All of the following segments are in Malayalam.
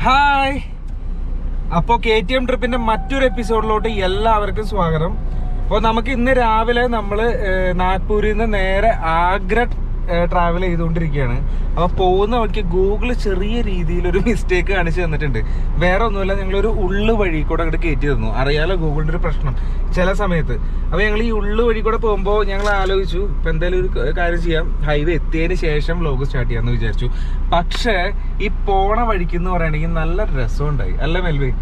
ഹായ്, അപ്പോൾ KTM ട്രിപ്പിന്റെ മറ്റൊരു എപ്പിസോഡിലോട്ട് എല്ലാവർക്കും സ്വാഗതം. അപ്പോൾ നമുക്ക് ഇന്ന് രാവിലെ നമ്മൾ നാഗ്പൂരിൽ നിന്ന് നേരെ ആഗ്ര ട്രാവൽ ചെയ്തുകൊണ്ടിരിക്കുകയാണ്. അപ്പോൾ പോകുന്ന വഴിക്ക് ഗൂഗിൾ ചെറിയ രീതിയിലൊരു മിസ്റ്റേക്ക് കാണിച്ചു തന്നിട്ടുണ്ട്. വേറെ ഒന്നുമില്ല, ഞങ്ങളൊരു ഉള്ളു വഴി കൂടെ അങ്ങോട്ട് കയറ്റി തന്നു. അറിയാലോ ഗൂഗിളിൻ്റെ ഒരു പ്രശ്നം ചില സമയത്ത്. അപ്പോൾ ഞങ്ങൾ ഈ ഉള്ളു വഴി കൂടെ പോകുമ്പോൾ ഞങ്ങൾ ആലോചിച്ചു ഇപ്പം എന്തായാലും ഒരു കാര്യം ചെയ്യാം, ഹൈവേ എത്തിയതിന് ശേഷം വ്ലോഗ് സ്റ്റാർട്ട് ചെയ്യാമെന്ന് വിചാരിച്ചു. പക്ഷേ ഈ പോണ വഴിക്കെന്ന് പറയുകയാണെങ്കിൽ നല്ല രസമുണ്ടായി അല്ലേ മെൽവി?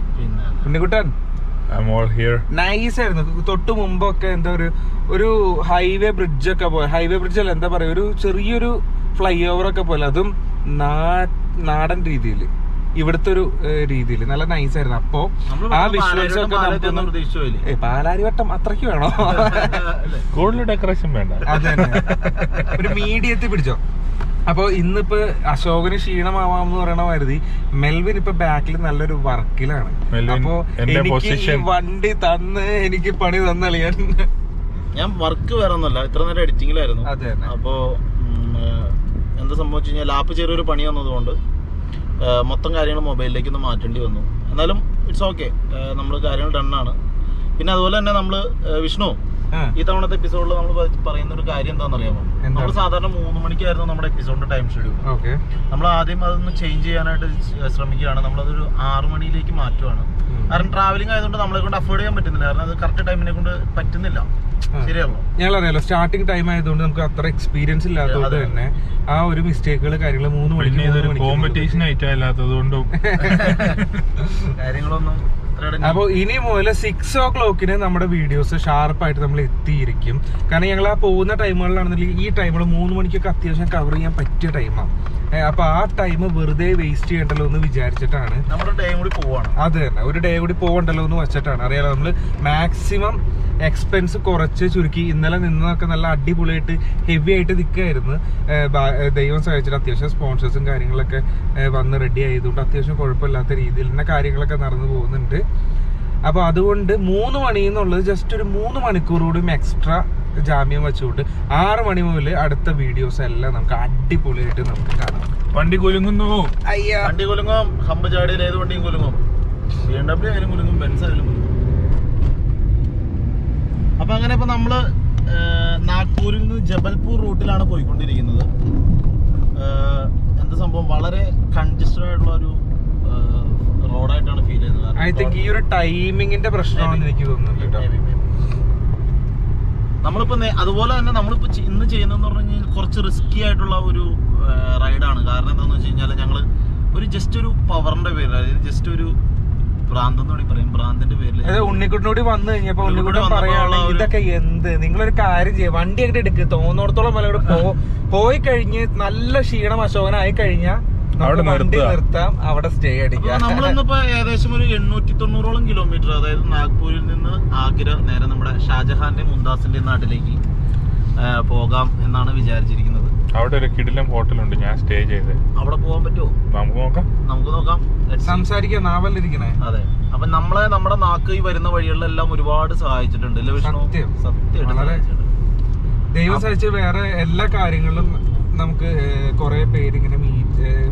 ഉണ്ണിക്കുട്ടൻ നൈസ് ആയിരുന്നു. തൊട്ട് മുമ്പൊക്കെ എന്താ ഒരു ഹൈവേ ബ്രിഡ്ജൊക്കെ പോലെ, ഹൈവേ ബ്രിഡ്ജ് അല്ല, എന്താ പറയുക, ഒരു ചെറിയൊരു ഫ്ലൈ ഓവർ ഒക്കെ പോലെ, അതും നാടൻ രീതിയിൽ, ഇവിടുത്തെ ഒരു രീതിയിൽ നല്ല നൈസ് ആയിരുന്നു. അപ്പോ ആ വിഷ്വൽസ് ഒക്കെ നമുക്കൊന്നും പാലാരിവട്ടം അത്രയ്ക്ക് വേണോ? കൂടുതൽ ഡെക്കറേഷൻ വേണ്ട, അതെ, ഒരു മീഡിയത്തിൽ പിടിച്ചോ. അപ്പൊ ഇന്നിപ്പോ അശോകന് ക്ഷീണമാവാന്ന് പറയണ കരുതി മെൽവിൻ ഇപ്പൊ ബാക്കിൽ നല്ലൊരു വർക്കിലാണ്. അപ്പൊ എനിക്ക് ഈ വണ്ടി തന്ന് എനിക്ക് പണി തന്നളിയാൻ, ഞാൻ വർക്ക് വേറെ ഒന്നല്ല, ഇത്ര നേരം എഡിറ്റിംഗിലായിരുന്നു. അപ്പോ എന്താ സംഭവിച്ചു കഴിഞ്ഞാൽ ലാപ്പ് ചെറിയൊരു പണി വന്നതുകൊണ്ട് മൊത്തം കാര്യങ്ങൾ മൊബൈലിലേക്ക് ഒന്ന് മാറ്റേണ്ടി വന്നു. എന്നാലും ഇറ്റ്സ് ഓക്കെ, നമ്മൾ കാര്യങ്ങൾ ഡണ്ണാണ്. പിന്നെ അതുപോലെ തന്നെ നമ്മള് വിഷ്ണു ഈ തവണത്തെ എപ്പിസോഡിൽ നമ്മൾ പറയുന്ന ഒരു കാര്യം എന്താണെന്നറിയാമോ? നമ്മൾ സാധാരണ 3 മണിക്കായിരുന്നു നമ്മുടെ എപ്പിസോഡിന്റെ ടൈം ഷെഡ്യൂൾ. നമ്മൾ ആദ്യം അതൊന്ന് ചേഞ്ച് ചെയ്യാനായിട്ട് ശ്രമിക്കുകയാണ്. നമ്മളതൊരു 6 മണിയിലേക്ക് മാറ്റുവാണ്. കാരണം ട്രാവലിംഗ് ആയതുകൊണ്ട് നമ്മളെ കൊണ്ട് അഫോർഡ് ചെയ്യാൻ പറ്റുന്നില്ല. കാരണം അത് കറക്റ്റ് ടൈമിനെ കൊണ്ട് പറ്റുന്നില്ല. ശരിയാണല്ലോ, ഞങ്ങളറിയാലോ സ്റ്റാർട്ടിംഗ് ടൈം ആയതുകൊണ്ട് നമുക്ക് അത്ര എക്സ്പീരിയൻസ് ഇല്ലാത്തതുകൊണ്ട് തന്നെ ആ ഒരു മിസ്റ്റേക്കുകൾ കാര്യങ്ങൾ 3 മണിക്ക് കോമ്പറ്റീഷൻ ആയിട്ടാ ഇല്ലാത്തതുകൊണ്ടും കാര്യങ്ങളൊന്നും. അപ്പോൾ ഇനി മുതൽ 6 o'clock നമ്മുടെ വീഡിയോസ് ഷാർപ്പായിട്ട് നമ്മൾ എത്തിയിരിക്കും. കാരണം ഞങ്ങൾ ആ പോകുന്ന ടൈമുകളിലാണെന്നുണ്ടെങ്കിൽ ഈ ടൈമുകൾ 3 മണിക്കൊക്കെ അത്യാവശ്യം കവർ ചെയ്യാൻ പറ്റിയ ടൈമാണ്. അപ്പൊ ആ ടൈം വെറുതെ വേസ്റ്റ് ചെയ്യണ്ടല്ലോ എന്ന് വിചാരിച്ചിട്ടാണ് നമ്മുടെ ഡേ കൂടി പോവാണ്. അത് തന്നെ, ഒരു ഡേ കൂടി പോകണ്ടല്ലോ എന്ന് വെച്ചിട്ടാണ്. അറിയാലോ, നമ്മൾ മാക്സിമം എക്സ്പെൻസ് കുറച്ച് ചുരുക്കി. ഇന്നലെ നിന്നതൊക്കെ നല്ല അടിപൊളിയായിട്ട് ഹെവി ആയിട്ട് നിൽക്കുകയായിരുന്നു. ദൈവം സഹായിച്ചിട്ട് അത്യാവശ്യം സ്പോൺസേഴ്സും കാര്യങ്ങളൊക്കെ വന്ന് റെഡി ആയതുകൊണ്ട് അത്യാവശ്യം കുഴപ്പമില്ലാത്ത രീതിയിൽ തന്നെ കാര്യങ്ങളൊക്കെ നടന്നു പോകുന്നുണ്ട്. അപ്പോൾ അതുകൊണ്ട് 3 മണി എന്നുള്ളത് ജസ്റ്റ് ഒരു 3 മണിക്കൂർ കൂടി എക്സ്ട്രാ ജാമ്യം വെച്ചുകൊണ്ട് 6 മണി മുതൽ അടുത്ത വീഡിയോസ് എല്ലാം നമുക്ക് അടിപൊളിയായിട്ട് നമുക്ക് കാണാം. വണ്ടി കുലുങ്ങുന്നു, വണ്ടി കുലുങ്ങും, ഹമ്പ് ചാടിയിൽ ഏത് വണ്ടിയും കുലുങ്ങും, BMW ആയാലും കുലുങ്ങും, ബെൻസ് ആയാലും കുലുങ്ങും. അപ്പൊ അങ്ങനെ ഇപ്പൊ നമ്മള് നാഗ്പൂരിൽ നിന്ന് ജബൽപൂർ റൂട്ടിലാണ് പോയിക്കൊണ്ടിരിക്കുന്നത്. എന്താ സംഭവം, വളരെ കൺജസ്റ്റഡ് ആയിട്ടുള്ള ഒരു റോഡായിട്ടാണ് ഫീൽ ചെയ്യുന്നത്. ഐ തിങ്ക് ഈ ഒരു ടൈമിങ്ങിന്റെ പ്രശ്നമാണെന്ന് എനിക്ക് തോന്നുന്നുണ്ട്. നമ്മളിപ്പോ അതുപോലെ തന്നെ നമ്മളിപ്പോ ഇന്ന് ചെയ്യുന്നതെന്ന് പറഞ്ഞു കഴിഞ്ഞാൽ കുറച്ച് റിസ്കി ആയിട്ടുള്ള ഒരു റൈഡാണ്. കാരണം എന്താണെന്ന് വെച്ച് കഴിഞ്ഞാൽ ഞങ്ങള് ജസ്റ്റ് ഒരു പവറിന്റെ പേരിൽ, അതായത് ജസ്റ്റ് ഒരു ഭ്രാന്തിന്റെ പേരിൽ ഉണ്ണിക്കുട്ടിനോട് വന്നു കഴിഞ്ഞപ്പോ ഉണ്ണിക്കുട്ടി പറയാനുള്ള ഇതൊക്കെ എന്ത്, നിങ്ങളൊരു കാര്യം ചെയ്യുക, വണ്ടി അങ്ങോട്ട് എടുക്കുക, തോന്നോടത്തോളം മലയോട് പോയി കഴിഞ്ഞ് നല്ല ക്ഷീണം അശോകനായി കഴിഞ്ഞാൽ വണ്ടി നിർത്താം, അവിടെ സ്റ്റേ അടിക്കാം. നമ്മളിന്നിപ്പോ ഏകദേശം ഒരു 890ഓളം കിലോമീറ്റർ, അതായത് നാഗ്പൂരിൽ നിന്ന് ആഗ്ര നേരെ നമ്മുടെ ഷാജഹാന്റെ മുംതാസിന്റെ നാട്ടിലേക്ക് പോകാം എന്നാണ് വിചാരിച്ചിരിക്കുന്നത്. അവിടെ ഒരു കിടിലം ഹോട്ടലുണ്ട്, ഞാൻ സ്റ്റേ ചെയ്ത്. അവിടെ പോകാൻ പറ്റുമോ? നമുക്ക് നോക്കാം, സംസാരിക്കാം, നാവല്ലിരിക്കണേ. അതെ, അപ്പൊ നമ്മുടെ നാക്ക് ഈ വരുന്ന വഴികളിലെല്ലാം ഒരുപാട് സഹായിച്ചിട്ടുണ്ട് അല്ലേ വിഷ്ണു? സത്യമായിട്ട് ദൈവം സഹായിച്ച് വേറെ എല്ലാ കാര്യങ്ങളിലും നമുക്ക് കുറെ പേര് ഇങ്ങനെ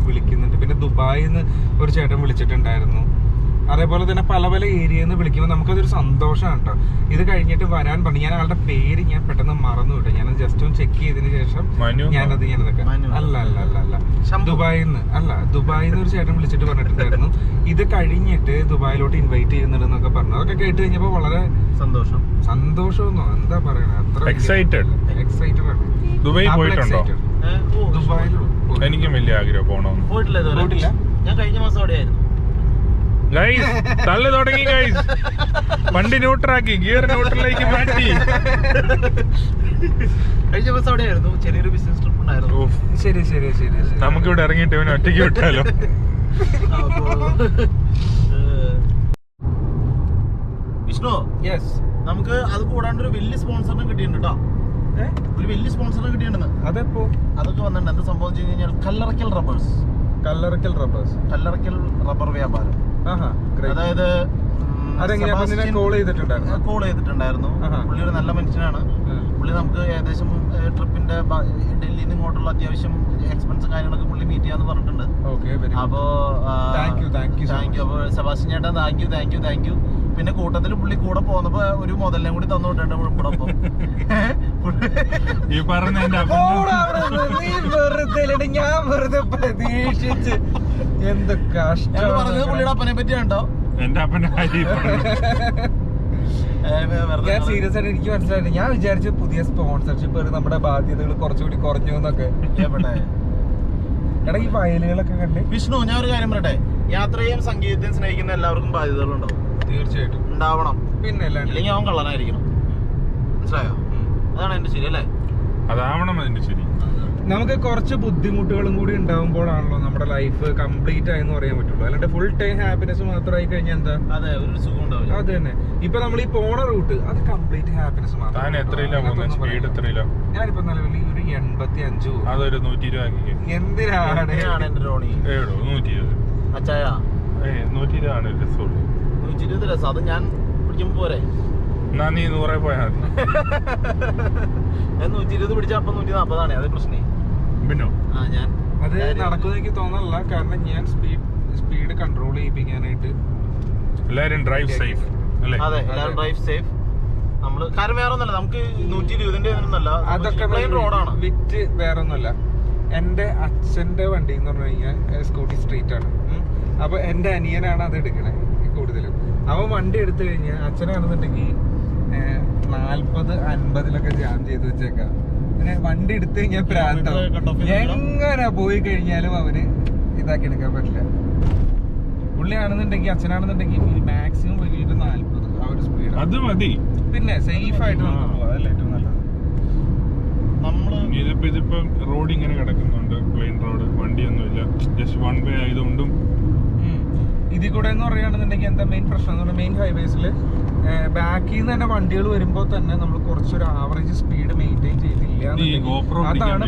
വിളിക്കുന്നുണ്ട്. പിന്നെ ദുബായിൽ നിന്ന് ഒരു ചേട്ടൻ വിളിച്ചിട്ടുണ്ടായിരുന്നു. അതേപോലെ തന്നെ പല പല ഏരിയയിൽ നിന്ന് വിളിക്കുമ്പോൾ നമുക്കതൊരു സന്തോഷമാണ് കേട്ടോ. ഇത് കഴിഞ്ഞിട്ട് വരാൻ പറഞ്ഞു. ഞാൻ ആളുടെ പേര് ഞാൻ പെട്ടെന്ന് മറന്നു വിട്ടു. ഞാൻ ജസ്റ്റ് ഒന്ന് ചെക്ക് ചെയ്തതിന് ശേഷം ഞാനതൊക്കെ അല്ല ദുബായിൽ നിന്ന് ഒരു ചേട്ടൻ വിളിച്ചിട്ട് പറഞ്ഞിട്ടുണ്ടായിരുന്നു ഇത് കഴിഞ്ഞിട്ട് ദുബായിലോട്ട് ഇൻവൈറ്റ് ചെയ്യുന്നുണ്ടെന്നൊക്കെ പറഞ്ഞു. അതൊക്കെ കേട്ട് കഴിഞ്ഞപ്പോ വളരെ സന്തോഷമൊന്നോ എന്താ പറയണേ, അത്ര എക്സൈറ്റഡ് ആണ്. ദുബായിൽ പോയിട്ടുണ്ടോ? ദുബായിൽ എനിക്കും വലിയ ആഗ്രഹം പോകണമെന്ന്. പോയിട്ടില്ല, ഞാൻ കഴിഞ്ഞ മാസം അവിടെയായിരുന്നു. ഗൈസ് തള്ളു തുടങ്ങി, ഗൈസ് വണ്ടി ന്യൂട്രാക്കി, ഗിയർ ന്യൂട്രലിലേക്ക് മാറ്റി. കഴിഞ്ഞ ദിവസം അവിടെയായിരുന്നു, ചെറിയൊരു ബിസിനസ് ട്രിപ്പ് ഉണ്ടായിരുന്നു. ശരി നമുക്കിവിടെ ഇറങ്ങിയിട്ട് ഇവനെ ഒറ്റയ്ക്ക് വിട്ടാലോ? വിഷ്ണു, നമുക്ക് അത് കൂടാണ്ട് ഒരു വലിയ സ്പോൺസറിനെ കിട്ടിയിട്ടുണ്ട് കേട്ടോ. ഒരു വലിയ സ്പോൺസറിനെ കിട്ടിയിട്ടുണ്ടെന്ന്. അതൊക്കെ വന്നിട്ടുണ്ട്. എന്താ സംഭവം വെച്ച് കഴിഞ്ഞാൽ കല്ലറക്കൽ റബ്ബർ വ്യാപാരം. അതായത് കോൾ ചെയ്തിട്ടുണ്ടായിരുന്നു. പുള്ളി ഒരു നല്ല മനുഷ്യനാണ്. പുള്ളി നമുക്ക് ഏകദേശം ട്രിപ്പിന്റെ ഡൽഹിയിൽ നിന്ന് ഇങ്ങോട്ടുള്ള അത്യാവശ്യം എക്സ്പെൻസും കാര്യങ്ങളൊക്കെ പുള്ളി മീറ്റ് ചെയ്യാന്ന് പറഞ്ഞിട്ടുണ്ട്. അപ്പോ താങ്ക് യു. അപ്പൊ സെബാസ്റ്റ്യൻ ചേട്ടാ താങ്ക് യു. പിന്നെ കൂട്ടത്തിൽ പുള്ളി കൂടെ പോന്നപ്പോ ഒരു മുതലിനെ കൂടി തന്നു വിട്ടുണ്ട് ഇവിടെ. ഒപ്പം ഈ പറഞ്ഞ ഞാൻ വെറുതെ പ്രതീക്ഷിച്ച് എന്ത് കഷ്ടം പറഞ്ഞത് പുള്ളിയുടെ അപ്പനെ പറ്റിയാണ്ടോ? എന്റെ അപ്പന്റെ ഞാൻ സീരിയസ് ആയിട്ട് എനിക്ക് മനസ്സിലായില്ല. ഞാൻ വിചാരിച്ചു പുതിയ സ്പോൺസർഷിപ്പ് നമ്മുടെ ബാധ്യതകൾ കുറച്ചുകൂടി കുറഞ്ഞു എന്നൊക്കെ. എടാ ഈ വയലുകളൊക്കെ കണ്ട് വിഷ്ണു, ഞാൻ ഒരു കാര്യം പറയട്ടെ, യാത്രയും സംഗീതത്തെയും സ്നേഹിക്കുന്ന എല്ലാവർക്കും ബാധ്യതകളുണ്ടാവും. തീർച്ചയായിട്ടും ഉണ്ടാവണം. പിന്നെ ഇല്ലെങ്കിൽ അവൻ കള്ളനായിരിക്കണം. മനസ്സിലായോ? അതാണ് എന്റെ ശരി അല്ലേ? അതാവണം അതിന്റെ ശരി. നമുക്ക് കുറച്ച് ബുദ്ധിമുട്ടുകളും കൂടി ഉണ്ടാവുമ്പോഴാണല്ലോ നമ്മുടെ ലൈഫ് കംപ്ലീറ്റ് ആയെന്ന് പറയാൻ പറ്റുള്ളൂ. അല്ലാണ്ട് ഫുൾ ടൈം ഹാപ്പിനെസ് മാത്രമായി കഴിഞ്ഞാൽ എന്താ? അതെ, ഒരു സുഖം ഉണ്ടാവില്ല. അത് തന്നെ. ഇപ്പൊ നമ്മൾ ഈ പോണ റൂട്ട് അത് കംപ്ലീറ്റ് ഹാപ്പിനെസ് മാത്രം. ഞാനിപ്പോ നിലവിൽ ഒരു 85. അതൊരു 120 എന്തിനാണ് എന്റെ റോണി? 120 ആണ് രസം. 120 രസം. അത് ഞാൻ പിടിക്കുമ്പോ പോരെ? എന്നാ നീ 100 പോയാൽ മതി. ഞാൻ 120 പിടിച്ച അപ്പൊ 140 അത് പ്രശ്നേ. പിന്നോ ഞാൻ അത് നടക്കുന്ന എനിക്ക് തോന്നല്ല. കാരണം ഞാൻ സ്പീഡ് കൺട്രോൾ ചെയ്യിപ്പിക്കാനായിട്ട് എല്ലാരും ഡ്രൈവ് സേഫ് അല്ലേ? അതെ, എല്ലാവരും ഡ്രൈവ് സേഫ്. നമ്മള് കാര്യം വേറെ ഒന്നല്ല, നമുക്ക് 120 ഒന്നല്ല, അതൊക്കെ റോഡാണ്. വിറ്റ് വേറെ ഒന്നുമല്ല. എന്റെ അച്ഛന്റെ വണ്ടി എന്ന് പറഞ്ഞു കഴിഞ്ഞാൽ സ്കൂട്ടി സ്ട്രീറ്റ് ആണ്. അപ്പൊ എന്റെ അനിയനാണ് അത് എടുക്കണേ കൂടുതലും. അവൻ വണ്ടി എടുത്തു കഴിഞ്ഞാൽ അച്ഛനാണെന്നുണ്ടെങ്കിൽ 40-50 ജാം ചെയ്ത് വെച്ചേക്കാം. പിന്നെ വണ്ടി എടുത്തു കഴിഞ്ഞാൽ പ്രാന്തം. എങ്ങനെ പോയി കഴിഞ്ഞാലും അവന് ഇതാക്കി എടുക്കാൻ പറ്റില്ല. പുള്ളിയാണെന്നുണ്ടെങ്കിൽ അച്ഛനാണെന്നുണ്ടെങ്കിൽ മാക്സിമം പോയി കഴിഞ്ഞിട്ട് 40 ആ ഒരു സ്പീഡ് അത് മതി. പിന്നെ സേഫ് ആയിട്ട് നമുക്ക് പോവാം. അതല്ലേ ഏറ്റവും നല്ലത്. ഇതിപ്പോ റോഡ് ഇങ്ങനെ കിടക്കുന്നുണ്ട്, പ്ലെയിൻ റോഡ്, വണ്ടിയൊന്നുമില്ല, ജസ്റ്റ് വൺ വേ ആയതുകൊണ്ടും. ഇതിൽ കൂടെ എന്ന് പറയുകയാണെന്നുണ്ടെങ്കിൽ എന്താ മെയിൻ പ്രശ്നം എന്ന് പറഞ്ഞാൽ മെയിൻ ഹൈവേസിൽ ബാക്കിൽ നിന്ന് തന്നെ വണ്ടികൾ വരുമ്പോൾ തന്നെ നമ്മൾ കുറച്ചൊരു ആവറേജ് സ്പീഡ് മെയിൻറ്റെയിൻ ചെയ്തില്ല. അതാണ്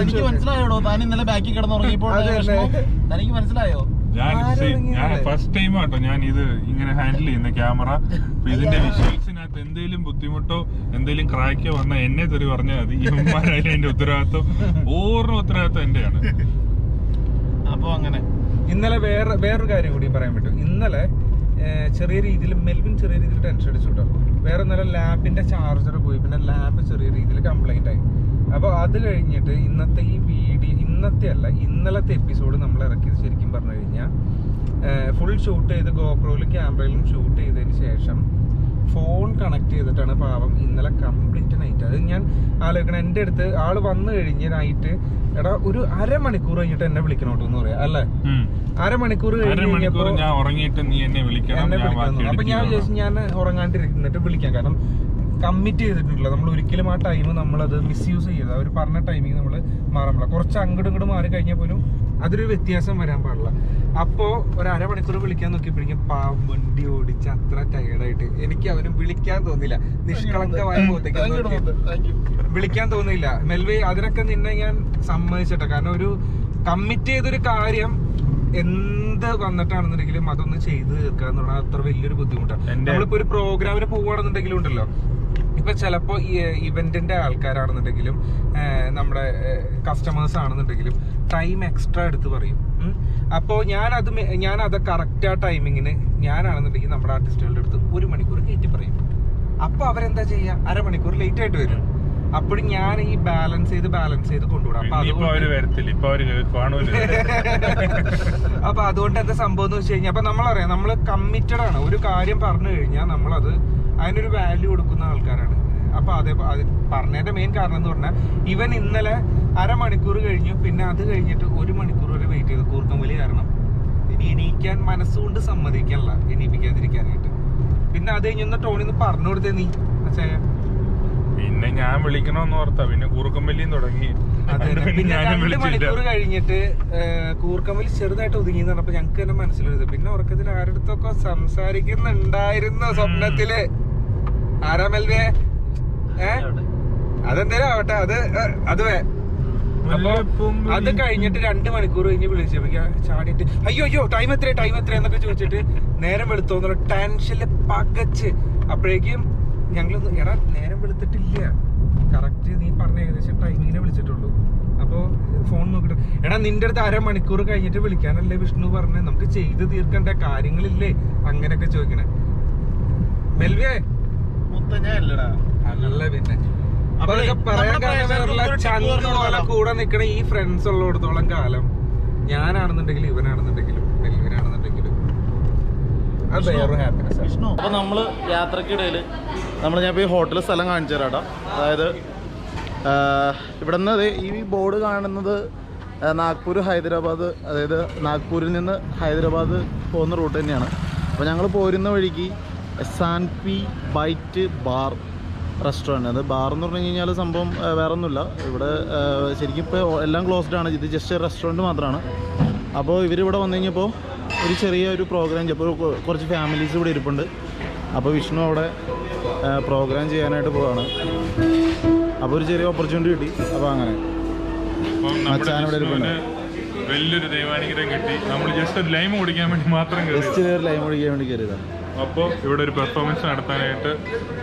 എനിക്ക് മനസ്സിലായോടോ, താൻ ഇന്നലെ ബാക്കിൽ കിടന്നുറങ്ങിയപ്പോൾ തനിക്ക് മനസ്സിലായോ? ഞാൻ ഫസ്റ്റ് ടൈം ആട്ടോ ഞാൻ ഇത് ഇങ്ങനെ ഹാൻഡിൽ ചെയ്യുന്ന ക്യാമറ. ഇതിന്റെ വിഷ്വൽസിനകത്ത് എന്തെങ്കിലും ബുദ്ധിമുട്ടോ എന്തെങ്കിലും ക്രാക്കോ വന്നാൽ എന്നെ തെറി പറഞ്ഞാൽ മതി. ഇവന്മാരായാലും എന്റെ ഉത്തരവാദിത്വം, ഓരോ ഉത്തരവാദിത്വം എന്റെയാണ്. അപ്പൊ അങ്ങനെ ഇന്നലെ വേറൊരു കാര്യം കൂടി പറയാൻ പറ്റും. ഇന്നലെ ചെറിയ രീതിയിൽ മെൽവിൻ ചെറിയ രീതിയിൽ ടെൻഷൻ അടിച്ചു കേട്ടോ. വേറെ ഇന്നലെ ലാപ്പിന്റെ ചാർജർ പോയി, പിന്നെ ലാപ്പ് ചെറിയ രീതിയിൽ കംപ്ലൈന്റ് ആയി. അപ്പോൾ അത് കഴിഞ്ഞിട്ട് ഇന്നത്തെ ഈ വീഡിയോ, ഇന്നലത്തെ എപ്പിസോഡ് നമ്മൾ ഇറക്കിയത് ശരിക്കും പറഞ്ഞു കഴിഞ്ഞാൽ ഫുൾ ഷൂട്ട് ചെയ്ത് ഗോപ്രോയിലും ക്യാമറയിലും ഷൂട്ട് ചെയ്തതിന് ശേഷം ഫോൺ കണക്ട് ചെയ്തിട്ടാണ് പാവം ഇന്നലെ കംപ്ലീറ്റ് നൈറ്റ്. അത് ഞാൻ ആലോചിക്കണം, എൻ്റെ അടുത്ത് ആള് വന്നു കഴിഞ്ഞ് നൈറ്റ് എടാ ഒരു അരമണിക്കൂർ കഴിഞ്ഞിട്ട് എന്നെ വിളിക്കണോട്ടോ എന്ന് പറയാം അല്ലേ. അരമണിക്കൂർ കഴിഞ്ഞപ്പോ ഞാൻ ഉറങ്ങിയിട്ട് നീ എന്നെ വിളിക്കണം. അപ്പൊ ഞാൻ വിചാരിച്ചു ഞാൻ ഉറങ്ങാണ്ടിരുന്നിട്ട് വിളിക്കാം. കാരണം കമ്മിറ്റ് ചെയ്തിട്ടില്ല നമ്മൾ ഒരിക്കലും. ആ ടൈം നമ്മളത് മിസ്യൂസ് ചെയ്യരുത്. അവർ പറഞ്ഞ ടൈമിങ് നമ്മൾ മാറാൻ പാടില്ല. കുറച്ച് അങ്ങോട്ട് മാറി കഴിഞ്ഞാൽ പോലും അതൊരു വ്യത്യാസം വരാൻ പാടില്ല. അപ്പോ ഒരു അരമണിക്കൂർ വിളിക്കാൻ നോക്കിയപ്പോഴേക്കും പാവം വണ്ടി ഓടിച്ച് അത്ര ടയർഡായിട്ട് എനിക്ക് അവനും വിളിക്കാൻ തോന്നില്ല. നിഷ്കളങ്കമായ മുഖത്തേക്ക് വിളിക്കാൻ തോന്നിയില്ല. മെൽവി അതിനൊക്കെ നിന്നെ ഞാൻ സമ്മതിച്ചിട്ട. കാരണം ഒരു കമ്മിറ്റ് ചെയ്തൊരു കാര്യം എന്ത് വന്നിട്ടാണെന്നുണ്ടെങ്കിലും അതൊന്ന് ചെയ്ത് തീർക്കുക എന്ന് പറഞ്ഞാൽ അത്ര വലിയൊരു ബുദ്ധിമുട്ടാണ്. നമ്മളിപ്പോ ഒരു പ്രോഗ്രാമിന് പോവുകയാണെന്നുണ്ടെങ്കിലും ഉണ്ടല്ലോ, ഇപ്പൊ ചിലപ്പോ ഈ ഇവന്റിന്റെ ആൾക്കാരാണെന്നുണ്ടെങ്കിലും നമ്മുടെ കസ്റ്റമേഴ്സ് ആണെന്നുണ്ടെങ്കിലും ടൈം എക്സ്ട്രാ എടുത്ത് പറയും. അപ്പോൾ ഞാനത് കറക്റ്റ് ആ ടൈമിങ്ങിന് ഞാനാണെന്നുണ്ടെങ്കിൽ നമ്മുടെ ആർട്ടിസ്റ്റുകളുടെ അടുത്ത് 1 മണിക്കൂർ കയറ്റി പറയും. അപ്പൊ അവരെന്താ ചെയ്യുക, അരമണിക്കൂർ ലേറ്റ് ആയിട്ട് വരും. അപ്പോഴും ഞാൻ ഈ ബാലൻസ് ചെയ്ത് കൊണ്ടുവിടാം. അപ്പൊ അതുകൊണ്ട് എന്താ സംഭവം എന്ന് വെച്ച് കഴിഞ്ഞാൽ, അപ്പൊ നമ്മളറിയാം നമ്മൾ കമ്മിറ്റഡ് ആണ്. ഒരു കാര്യം പറഞ്ഞു കഴിഞ്ഞാൽ നമ്മളത് അതിനൊരു വാല്യൂ കൊടുക്കുന്ന ആൾക്കാരാണ്. അപ്പൊ അത് പറഞ്ഞതിന്റെ മെയിൻ കാരണം എന്ന് പറഞ്ഞാൽ ഇവൻ ഇന്നലെ അരമണിക്കൂർ കഴിഞ്ഞു, പിന്നെ അത് കഴിഞ്ഞിട്ട് 1 മണിക്കൂർ വരെ വെയിറ്റ് ചെയ്തു കൂർക്കമ്പലി കാരണം. ഇനി എണീക്കാൻ മനസ്സുകൊണ്ട് സമ്മതിക്കല്ല, എണീപ്പിക്കാതിരിക്കാനായിട്ട്. പിന്നെ അത് കഴിഞ്ഞൊന്ന് ടോണിന്ന് പറഞ്ഞു കൊടുത്തേ നീ അച്ഛായ. പിന്നെ ഞാൻ വിളിക്കണമെന്ന് ഓർത്താ പിന്നെ കൂർക്കമ്പലിയും തുടങ്ങി. പിന്നെ 2 മണിക്കൂർ കഴിഞ്ഞിട്ട് കൂർക്കമ്പലി ചെറുതായിട്ട് ഒതുങ്ങി എന്ന് പറഞ്ഞപ്പോ ഞങ്ങൾക്ക് തന്നെ മനസ്സിലെഴുത്. പിന്നെ ഉറക്കത്തിൽ ആരടുത്തൊക്കെ സംസാരിക്കുന്നുണ്ടായിരുന്നു സ്വപ്നത്തില്. ആരാ മെൽവേ? അതെന്തേലും ആവട്ടെ, അത് അപ്പൊ അത് കഴിഞ്ഞിട്ട് 2 മണിക്കൂർ കഴിഞ്ഞ് വിളിച്ചപ്പോ ചാടിയിട്ട് അയ്യോ ടൈം എത്ര എന്നൊക്കെ ചോദിച്ചിട്ട് നേരം വെളുത്തോന്നുള്ള ടെൻഷനില് പകച്ച്. അപ്പോഴേക്കും ഞങ്ങളൊന്ന് എടാ നേരം വെളുത്തിട്ടില്ല, കറക്റ്റ് നീ പറഞ്ഞ ഏകദേശം ടൈമിങ്ങിനെ വിളിച്ചിട്ടുള്ളൂ. അപ്പൊ ഫോൺ നോക്കിട്ട് എടാ നിന്റെ അടുത്ത് 1/2 മണിക്കൂർ കഴിഞ്ഞിട്ട് വിളിക്കാനല്ലേ വിഷ്ണു പറഞ്ഞേ, നമുക്ക് ചെയ്ത് തീർക്കേണ്ട കാര്യങ്ങളില്ലേ അങ്ങനെയൊക്കെ ചോദിക്കണേ. മെൽവിയെ അല്ല പിന്നെ അതൊക്കെ പറയാൻ കാരണം ചങ്ക് പോലെ കൂടെ നിക്കണ ഈ ഫ്രണ്ട്സ് ഉള്ളിടത്തോളം കാലം ഞാനാണെന്നുണ്ടെങ്കിലും ഇവനാണെന്നുണ്ടെങ്കിലും മെൽവിനാണെന്നുണ്ടെങ്കിലും അത് വേറെ ഹാപ്പിനെസ്. അപ്പൊ നമ്മള് യാത്രക്കിടയില് ഞാൻ ഈ ഹോട്ടൽ സ്ഥലം കാണിച്ചു തരാട്ടോ. അതായത് ഇവിടെ നിന്ന് ഈ ബോർഡ് കാണുന്നത് നാഗ്പൂർ ഹൈദരാബാദ്, അതായത് നാഗ്പൂരിൽ നിന്ന് ഹൈദരാബാദ് പോകുന്ന റൂട്ട് തന്നെയാണ്. അപ്പോൾ ഞങ്ങൾ പോരുന്ന വഴിക്ക് സാൻപി ബൈറ്റ് ബാർ റെസ്റ്റോറൻറ്റ്. അത് ബാർ എന്ന് പറഞ്ഞു കഴിഞ്ഞാൽ സംഭവം വേറെ ഒന്നുമില്ല. ഇവിടെ ശരിക്കും ഇപ്പോൾ എല്ലാം ക്ലോസ്ഡ് ആണ്, ഇത് ജസ്റ്റ് റെസ്റ്റോറൻറ്റ് മാത്രമാണ്. അപ്പോൾ ഇവരിവിടെ വന്നു കഴിഞ്ഞപ്പോൾ ഒരു ചെറിയൊരു പ്രോഗ്രാം ചെയ്യപ്പോൾ കുറച്ച് ഫാമിലീസ് ഇവിടെ ഇരിപ്പുണ്ട്. അപ്പോൾ വിഷ്ണു അവിടെ പ്രോഗ്രാം ചെയ്യാനായിട്ട് പോവാണ്. അപ്പോൾ ഒരു ചെറിയ ഓപ്പർച്യൂണിറ്റി കിട്ടി. അപ്പോൾ അങ്ങനെ ഇവിടെ വലിയൊരു ദൈവാനുഗ്രഹം കിട്ടി. നമ്മൾ ജസ്റ്റ് ഒരു ലൈം കുടിക്കാൻ വേണ്ടി മാത്രം കയറിയതാണ്. അപ്പോൾ ഇവിടെ ഒരു പെർഫോമൻസ് നടത്താനായിട്ട്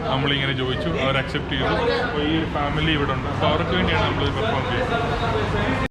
നമ്മളിങ്ങനെ ചോദിച്ചു, അവർ അക്സെപ്റ്റ് ചെയ്തു. അപ്പോൾ ഈ ഒരു ഫാമിലി ഇവിടെ ഉണ്ട്, അപ്പോൾ അവർക്ക് വേണ്ടിയാണ് നമ്മൾ പെർഫോം ചെയ്യുന്നത്.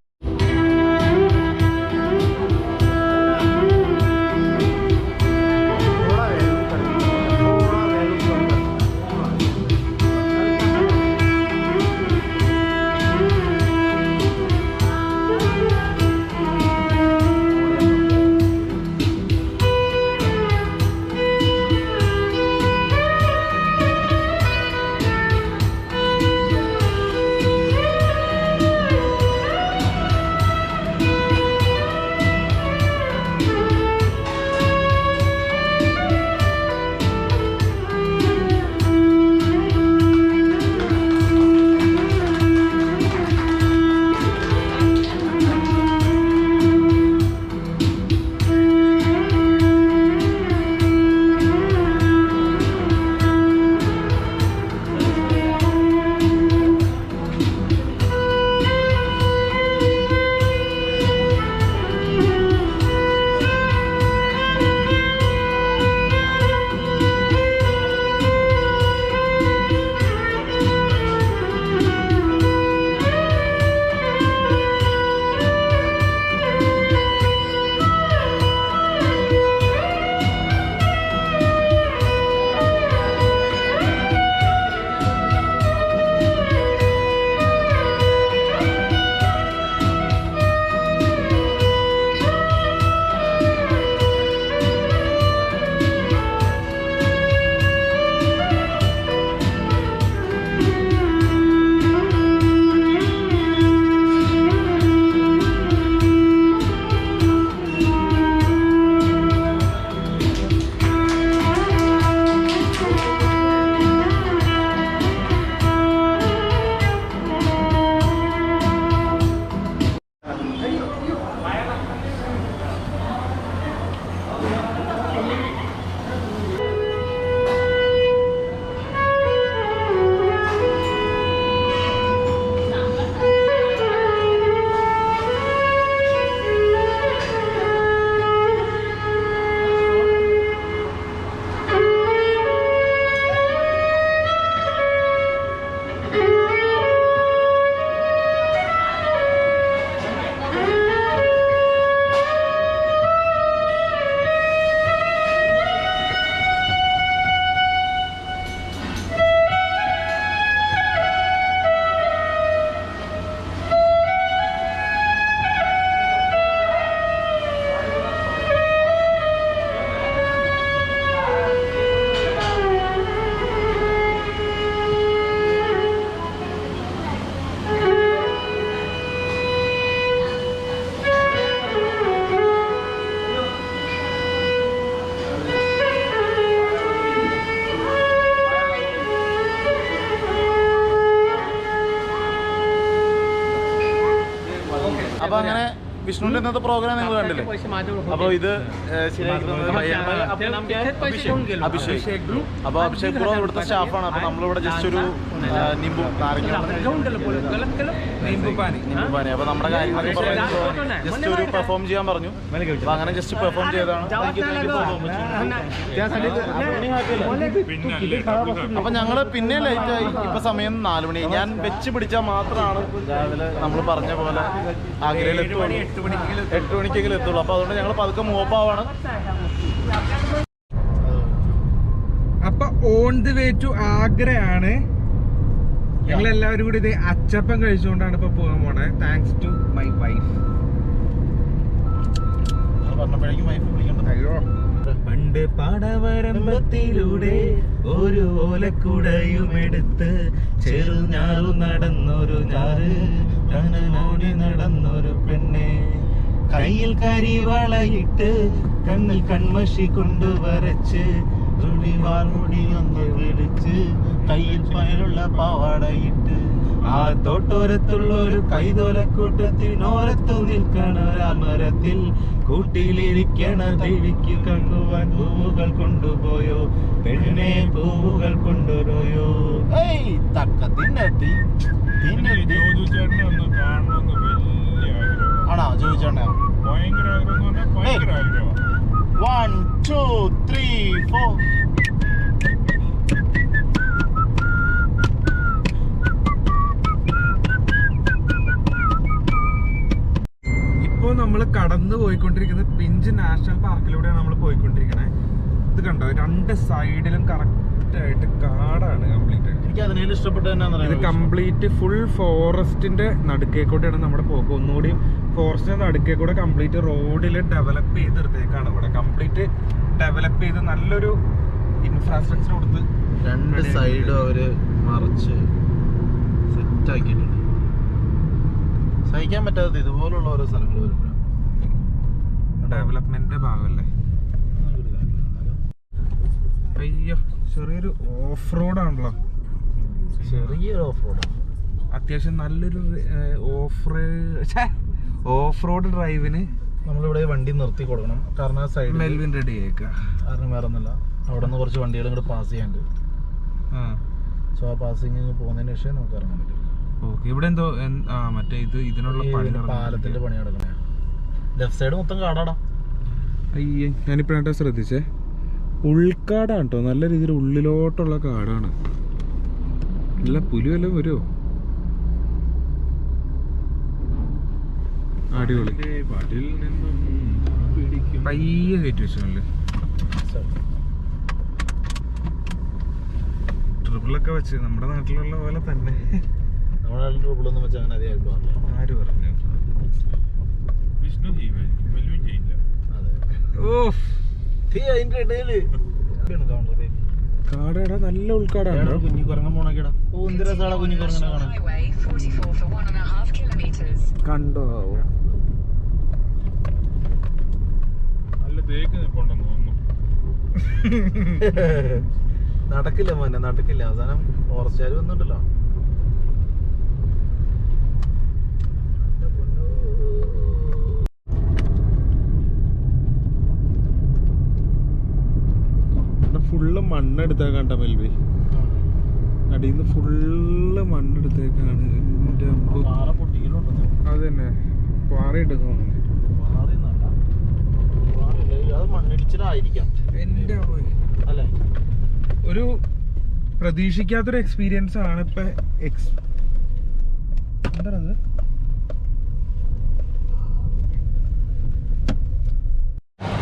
വിഷ്ണുവിന്റെ ഇന്നത്തെ പ്രോഗ്രാം നിങ്ങൾ കണ്ടില്ലേ? അപ്പൊ ഇത് അഭിഷേക് ബ്രോ. അപ്പൊ അഭിഷേക് ബ്രോ ഇവിടുത്തെ സ്റ്റാഫാണ്. അപ്പൊ നമ്മളിവിടെ ജസ്റ്റ് ഒരു നിമ്പു നാരങ്ങ നിമ്പുപാനി അപ്പൊ നമ്മുടെ കാര്യങ്ങളൊക്കെ ജസ്റ്റ് ഒരു പെർഫോം ചെയ്യാൻ പറഞ്ഞു. അപ്പൊ അങ്ങനെ ജസ്റ്റ് പെർഫോം ചെയ്തതാണ്. അപ്പൊ ഞങ്ങള് പിന്നെ ലേറ്റ് ആയി. ഇപ്പൊ സമയം 4 മണി. ഞാൻ വെച്ച് പിടിച്ചാൽ മാത്രമാണ് രാവിലെ നമ്മൾ പറഞ്ഞ പോലെ ആഗ്രയിൽ എത്തുള്ളൂ. 8 മണിക്കെങ്കിലും എത്തുള്ളൂ. അപ്പൊ അതുകൊണ്ട് ഞങ്ങൾ പതുക്കെ മൂപ്പാവാണ്. അപ്പൊ ഓൺ ദി വേ ടു ആഗ്രയാണ്. ഞങ്ങൾ എല്ലാവരും കൂടി ഇത് അച്ചപ്പം കഴിച്ചുകൊണ്ടാണ് ഇപ്പൊ പോകാൻ പോണേ. Thanks to my wife. പറഞ്ഞപ്പോഴേക്കും വൈഫ് വിളിക്കണ്ട. അയ്യോ, പണ്ട് പാടവരമ്പത്തിലൂടെ ഒരു ഓലക്കുടയുമെടുത്ത് ചെറുഞാറു നടന്നൊരു ഞാറ് കനലോടി നടന്നൊരു പെണ്ണെ, കയ്യിൽ കരിവളയിട്ട് കണ്ണിൽ കൺമഷി കൊണ്ട് വരച്ച് മുടി ഒന്ന് വിളിച്ച് കയ്യിൽ പയലുള്ള പാവാടയിട്ട് ആ തോട്ടോരത്തുള്ള ഒരു കൈതോലക്കൂട്ടത്തിനോരത്തു നിൽക്കണ മരത്തിൽ കൂട്ടിലിരിക്കണ ദേവിക്ക് കണ്ടുവാൻ പൂവുകൾ കൊണ്ടുപോയോ പെണ്ണെ, പൂവുകൾ കൊണ്ടുപോയോ. ആണോ ചോദിച്ചോണ്ടോ? 1 2 3 4. ഇപ്പോൾ നമ്മൾ കടന്നു പോയിക്കൊണ്ടിരിക്കുന്നത് പിഞ്ച് നാഷണൽ പാർക്കിലൂടെയാണ് നമ്മൾ പോയിക്കൊണ്ടിരിക്കുന്നത്. ഇത് കണ്ടോ, 2 സൈഡിലും കറക്റ്റ് ആയിട്ട് കാടാണ് കംപ്ലീറ്റ്. എനിക്ക് അതിനേലും ഇഷ്ടപ്പെട്ടത് ഇത് കംപ്ലീറ്റ് ഫുൾ ഫോറസ്റ്റിന്റെ നടുക്കേക്കൂടെയാണ് നമ്മുടെ പോക്ക്. ഒന്നുകൂടി ഫോറസ്റ്റിന്റെ നടുക്കേക്കൂടെ കംപ്ലീറ്റ് റോഡിൽ ഡെവലപ്പ് ചെയ്തെടുത്തേക്കാണ്. ഇവിടെ കംപ്ലീറ്റ് ഡെവലപ്പ് ചെയ്ത് നല്ലൊരു ഇൻഫ്രാസ്ട്രക്ചർ കൊടുത്ത് 2 സൈഡും അവര് മറിച്ച് സെറ്റ് ആക്കിയിട്ടുണ്ട്. സഹിക്കാൻ പറ്റാത്ത ഇതുപോലുള്ള ഓരോ സ്ഥലങ്ങൾ വരുമ്പോൾ ഡെവലപ്മെന്റിന്റെ ഭാഗമല്ലേ. അയ്യോ, ചെറിയൊരു ഓഫ് റോഡ് ആണല്ലോ. ചെറിയൊരു ഓഫ് റോഡ്, അത്യാവശ്യം നല്ലൊരു ഓഫ് റോഡ് ഡ്രൈവിന് നമ്മളിവിടെ വണ്ടി നിർത്തി കൊടുക്കണം. കാരണം സൈഡ് മെൽവിൻ റെഡി ആയേക്കാം. കാരണം വേറെ ഒന്നുമില്ല, അവിടെ നിന്ന് കുറച്ച് വണ്ടികൾ ഇങ്ങോട്ട് പാസ് ചെയ്യാണ്ട്. സോ ആ പാസിങ് പോകുന്നതിന് ശേഷം നമുക്ക് ഇറങ്ങാൻ പറ്റും. ഓക്കെ, ഇവിടെ എന്തോ മറ്റേ ഇതിനുള്ള പാലത്തിന്റെ പണി നടക്കണേ. ലെഫ്റ്റ് സൈഡ് മൊത്തം കാടാടാ. അയ്യേ, ഞാനിപ്പോഴാട്ടോ ശ്രദ്ധിച്ചേ, ഉൾക്കാടാണ് കേട്ടോ. നല്ല രീതിയിൽ ഉള്ളിലോട്ടുള്ള കാടാണ്. നല്ല പുലി വല്ലതും വരുമോ? അടിപൊളി. പയ്യെ കയറ്റി വെച്ചല്ലേ. ട്രിപ്പിളൊക്കെ വെച്ച് നമ്മുടെ നാട്ടിലുള്ള പോലെ തന്നെ. നമ്മുടെ നാട്ടിൽ ട്രിപ്പിളൊന്നും വെച്ചാൽ അങ്ങനെ അധികം പാടില്ല. ആര് പറഞ്ഞു? വിഷ്ണു ചെയ്യില്ല. ഓ, അതിന്റെ ഇടയില് കാടാടാ, നല്ല ഉൾക്കാടാണ്. കുഞ്ഞിക്കുറങ്ങൻ പോണേടാ. ഓ, എന്ത് രസമാണ് കുഞ്ഞിക്കുറങ്ങനെ കാണാൻ. കണ്ടോ? നല്ല തേക്ക് നിൽപ്പുണ്ടെന്ന് തോന്നുന്നു. നടക്കില്ല മോനെ, നടക്കില്ല. അവസാനം ഫോറസ്റ്റുകാർ വന്നിട്ടല്ലോ. Full മണ്ണെടുത്തേക്കാണ്ട Melvy. അടിയിൽ നിന്ന് ഫുള്ള് മണ്ണെടുത്തേക്കാണ്. അത് തന്നെ പാറയിട്ട് തോന്നുന്നു. അല്ലേ, ഒരു പ്രതീക്ഷിക്കാത്തൊരു എക്സ്പീരിയൻസ് ആണ് ഇപ്പൊ. എന്താണത്?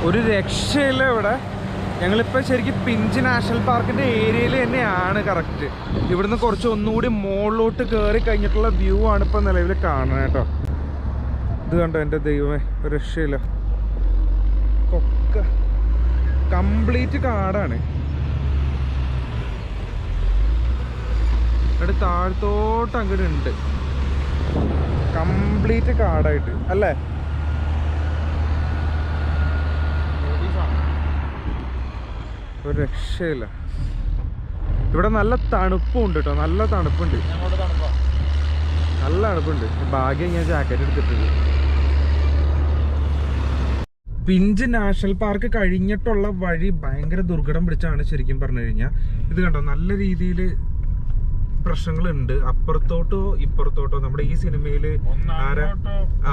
ഒരു രക്ഷയില്ല ഇവിടെ. ഞങ്ങളിപ്പോൾ ശരിക്കും പിഞ്ച് നാഷണൽ പാർക്കിൻ്റെ ഏരിയയിൽ തന്നെയാണ് കറക്റ്റ്. ഇവിടുന്ന് കുറച്ച് ഒന്നുകൂടി മുകളിലോട്ട് കയറി കഴിഞ്ഞിട്ടുള്ള വ്യൂ ആണ് ഇപ്പോൾ നിലവിൽ കാണുന്നത് കേട്ടോ. ഇത് കണ്ടോ എൻ്റെ ദൈവമേ, ഒരു രക്ഷയില്ല. കൊക്ക കംപ്ലീറ്റ് കാടാണ്. അവിടെ താഴത്തോട്ട് അങ്ങോട്ട് ഉണ്ട്, കംപ്ലീറ്റ് കാടായിട്ട് അല്ലേ. ഒരു രക്ഷയില്ല. ഇവിടെ നല്ല തണുപ്പുണ്ട് കേട്ടോ, നല്ല തണുപ്പുണ്ട്, നല്ല തണുപ്പുണ്ട്. ഭാഗ്യം ഞാൻ ജാക്കറ്റ് എടുത്തിട്ടുണ്ട്. പിഞ്ച് നാഷണൽ പാർക്ക് കഴിഞ്ഞിട്ടുള്ള വഴി ഭയങ്കര ദുർഘടം പിടിച്ചാണ് ശരിക്കും പറഞ്ഞു കഴിഞ്ഞാൽ. ഇത് കണ്ടോ, നല്ല രീതിയിൽ പ്രശ്നങ്ങളുണ്ട്. അപ്പുറത്തോട്ടോ ഇപ്പുറത്തോട്ടോ നമ്മുടെ ഈ സിനിമയില് ആരാ,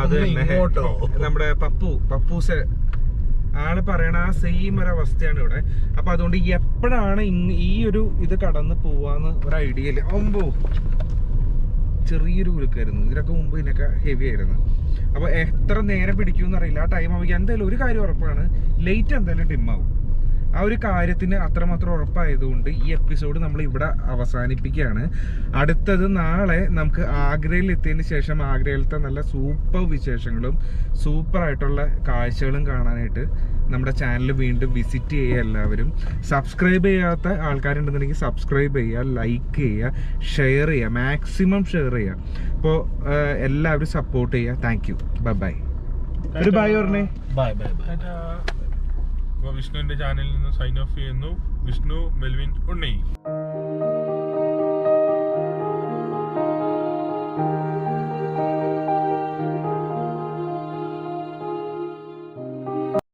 അത് തന്നെ നമ്മുടെ പപ്പൂസ് ആള് പറയണ ആ സെയിം ഒരു അവസ്ഥയാണ് ഇവിടെ. അപ്പൊ അതുകൊണ്ട് എപ്പോഴാണ് ഈ ഒരു ഇത് കടന്ന് പോവാന്ന് ഒരു ഐഡിയ ഇല്ല. ഒമ്പോ ചെറിയൊരു കുലുക്കായിരുന്നു, ഇതിനൊക്കെ മുമ്പ് ഇതിനൊക്കെ ഹെവി ആയിരുന്നു. അപ്പൊ എത്ര നേരം പിടിക്കുമെന്ന് അറിയില്ല. ആ ടൈം ആവുക എന്തായാലും ഒരു കാര്യം ഉറപ്പാണ്, ലേറ്റ് എന്തായാലും ഡിമ്മാവും. ആ ഒരു കാര്യത്തിന് അത്രമാത്രം ഉറപ്പായതുകൊണ്ട് ഈ എപ്പിസോഡ് നമ്മൾ ഇവിടെ അവസാനിപ്പിക്കുകയാണ്. അടുത്തത് നാളെ നമുക്ക് ആഗ്രയിൽ എത്തിയതിന് ശേഷം ആഗ്രയിലത്തെ നല്ല സൂപ്പർ വിശേഷങ്ങളും സൂപ്പറായിട്ടുള്ള കാഴ്ചകളും കാണാനായിട്ട് നമ്മുടെ ചാനൽ വീണ്ടും വിസിറ്റ് ചെയ്യുക. എല്ലാവരും സബ്സ്ക്രൈബ് ചെയ്യാത്ത ആൾക്കാരുണ്ടെന്നുണ്ടെങ്കിൽ സബ്സ്ക്രൈബ് ചെയ്യുക, ലൈക്ക് ചെയ്യുക, ഷെയർ ചെയ്യുക, മാക്സിമം ഷെയർ ചെയ്യുക. അപ്പോൾ എല്ലാവരും സപ്പോർട്ട് ചെയ്യുക. Thank you. ബൈ. ഒരു ബൈ പറഞ്ഞേ. ബൈ. വിഷ്ണുവിന്റെ ചാനലിൽ നിന്ന് സൈൻ ഓഫ് ചെയ്യുന്നു. വിഷ്ണു മെൽവിൻ ഉണ്ണി.